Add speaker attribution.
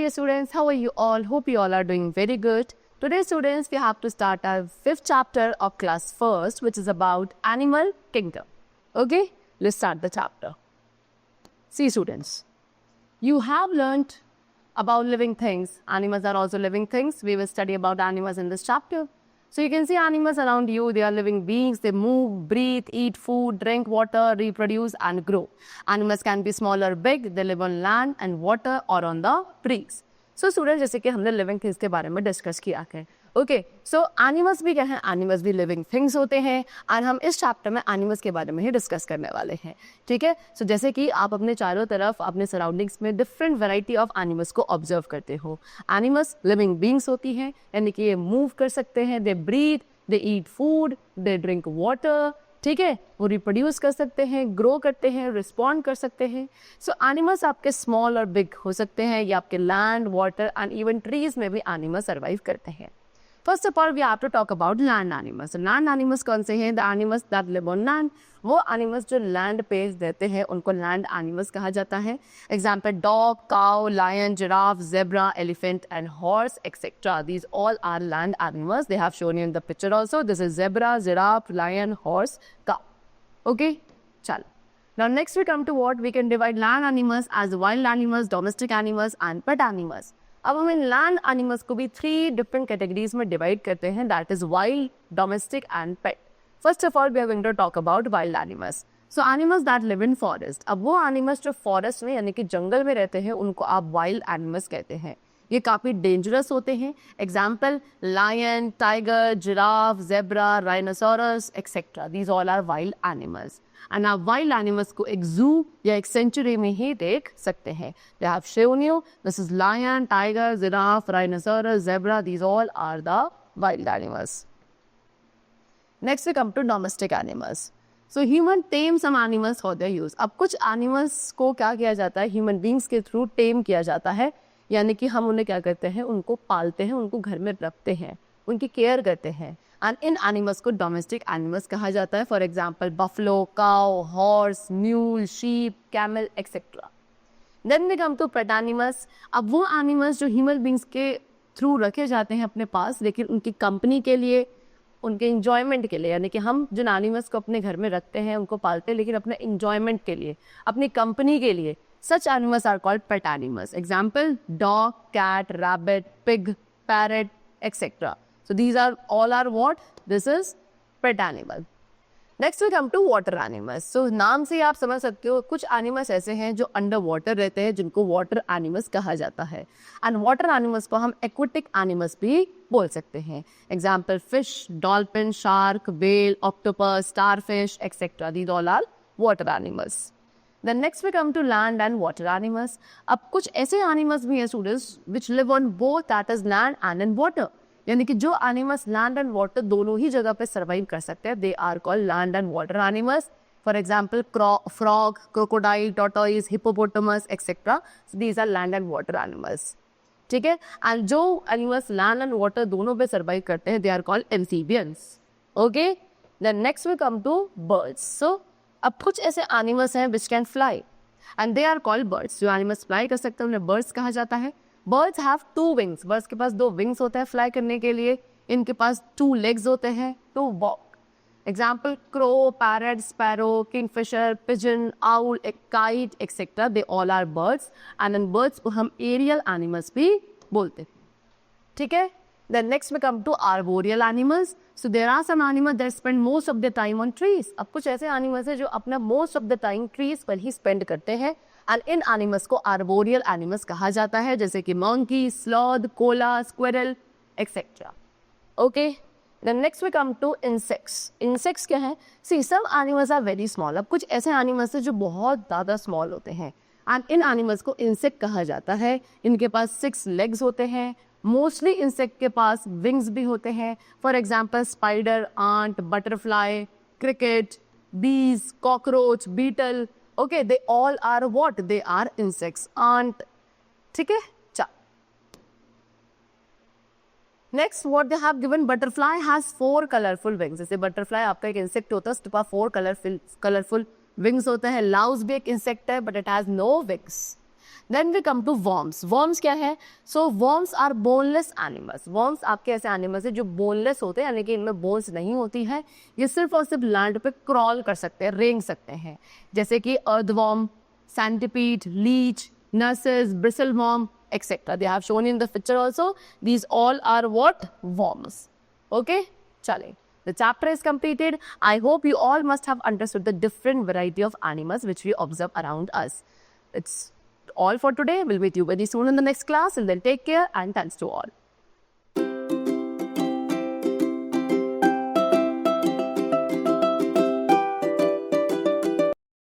Speaker 1: Okay students, how are you all? Hope you all are doing very good. Today students, we have to start our 5th chapter of class 1st, which is about animal kingdom. Okay, let's start the chapter. See students, you have learned about living things. Animals are also living things. We will study about animals in this chapter. So you can see animals around you, they are living beings. They move, breathe, eat food, drink water, reproduce and grow. Animals can be small or big. They live on land and water or on the breeze. So students, जैसे कि हमने living things के बारे में discuss किया है. Okay, सो animals भी क्या है? एनिमल्स भी लिविंग थिंग्स होते हैं और हम इस चैप्टर में एनिमल्स के बारे में ही डिस्कस करने वाले हैं. ठीक है, सो जैसे कि आप अपने चारों तरफ अपने सराउंडिंग्स में डिफरेंट वैरायटी ऑफ एनिमल्स को ऑब्जर्व करते हो. एनिमल्स लिविंग बींग्स होती हैं, यानी कि ये मूव कर सकते हैं, they breathe, they eat food, they drink water. ठीक है, वो रिप्रोड्यूस कर सकते हैं, ग्रो करते हैं, रिस्पॉन्ड कर सकते हैं. सो एनिमल्स आपके स्मॉल और बिग हो सकते हैं, या आपके land, water and even trees में भी एनिमल्स सर्वाइव करते हैं. First of all we have to talk about land animals. Land animals कौन से हैं? The animals that live on land. वो एनिमल्स जो लैंड पे रहते हैं उनको लैंड एनिमल्स कहा जाता है. Example dog, cow, lion, giraffe, zebra, elephant and horse etcetera. These all are land animals. They have shown you in the picture also. This is zebra, giraffe, lion, horse, cow. Okay, चलो. Now next we come to what we can divide land animals as wild animals, domestic animals and pet animals. अब हम इन land animals को भी 3 different categories में divide करते हैं, that is wild, domestic and pet. First of all we are going to talk about wild animals. So animals that live in forest. अब वो animals जो फॉरेस्ट में यानी कि जंगल में रहते हैं उनको आप वाइल्ड एनिमल्स कहते हैं. ये काफ़ी डेंजरस होते हैं. Example lion, tiger, giraffe, zebra, rhinoceros etcetera. These all are wild animals. And आप वाइल्ड एनिमल्स को एक जू या एक सेंचुरी में ही देख सकते हैं. They have shown you this is lion, tiger, giraffe, rhinoceros, zebra. These all are the wild animals. Next we come to domestic animals. So human tame some animals for their use. अब कुछ animals को क्या किया जाता है? Human beings के through tame किया जाता है, यानी कि हम उन्हें क्या करते हैं? उनको पालते हैं, उनको घर में रखते हैं, उनकी केयर करते हैं. एंड इन एनिमल्स को डोमेस्टिक एनिमल्स कहा जाता है. For example buffalo, cow, horse, mule, sheep, camel etcetera. Then we come to pet animals. अब वो एनिमल्स जो ह्यूमन बींग्स के थ्रू रखे जाते हैं अपने पास, लेकिन उनकी कंपनी के लिए, उनके इंजॉयमेंट के लिए, यानी कि हम जिन एनिमल्स को अपने घर में रखते हैं, उनको पालते हैं, लेकिन अपने इंजॉयमेंट के लिए, अपनी कंपनी के लिए, such animals are called pet animals. Example dog, cat, rabbit, pig, parrot, etc. So these are all are what? This is pet animal. Next we come to water animals. So नाम से आप समझ सकते हो कुछ animals ऐसे हैं जो अंडर वाटर रहते हैं, जिनको वाटर एनिमल्स कहा जाता है. एंड वाटर एनिमल्स को हम एक्वेटिक एनिमल्स भी बोल सकते हैं. Example fish, dolphin, shark, whale, octopus, starfish etcetera. These all are water animals. Then next we come to land and water animals. अब कुछ ऐसे एनिमल्स भी हैं students which live on both, that is land and in water. यानी कि जो animals land and water दोनों ही जगह पे सर्वाइव कर सकते हैं, they are called land and water animals. For example frog, crocodile, tortoise, hippopotamus etcetera. These are land and water animals. ठीक है, एंड जो एनिमल्स लैंड एंड वाटर दोनों पे सर्वाइव करते हैं, they are called amphibians. Okay, then next we come to birds. So अब कुछ ऐसे एनिमल्स हैं which can fly and they are called birds. जो एनिमल्स फ्लाई कर सकते हैं उन्हें बर्ड्स कहा जाता है. Birds have 2 wings. बर्ड्स के पास 2 विंग्स होते हैं फ्लाई करने के लिए. इनके पास 2 लेग्स होते हैं to walk. Example crow, parrot, sparrow, kingfisher, pigeon, owl, kite etcetera. They all are birds. And इन बर्ड्स को हम एरियल एनिमल्स भी बोलते हैं. ठीक है, then next we come to arboreal animals. So there are some animals that spend most of their time on trees. अब कुछ ऐसे एनिमल्स हैं जो अपना most of the time trees पर ही spend करते हैं. एंड इन एनिमल्स को arboreal animals कहा जाता है, जैसे कि monkey, sloth, koala, squirrel etcetera. Okay, then next we come to insects. Insects क्या है? See, some animals are very small. अब कुछ ऐसे एनिमल्स हैं जो बहुत ज़्यादा स्मॉल होते हैं एंड इन एनिमल्स को इंसेक्ट कहा जाता है. इनके पास 6 लेग्स होते हैं. मोस्टली इंसेक्ट के पास विंग्स भी होते हैं. For example spider, ant, butterfly, cricket, bees, cockroach, beetle. Okay, they all are what? They are insects. Ant. ठीक है, next what they have given, butterfly has 4 colourful wings. जैसे butterfly आपका एक insect होता है, उसके पास 4 कलरफुल विंग्स होते हैं. लाउस भी एक इंसेक्ट है but it has no wings. Then we come to worms. Worms क्या है? So worms are boneless animals. Worms आपके ऐसे एनिमल्स है जो boneless होते हैं, यानी कि इनमें bones नहीं होती है. ये सिर्फ और सिर्फ लैंड पे क्रॉल कर सकते हैं, रेंग सकते हैं, जैसे कि earthworm, centipede, leech, nurses, bristleworm, etc. They have shown in the picture also. These all are what? Worms. Okay? चलें. The chapter is completed. I hope you all must have understood the different variety of animals which we observe around us. It's all for today. We'll meet you very soon in the next class, and then take care and thanks to all.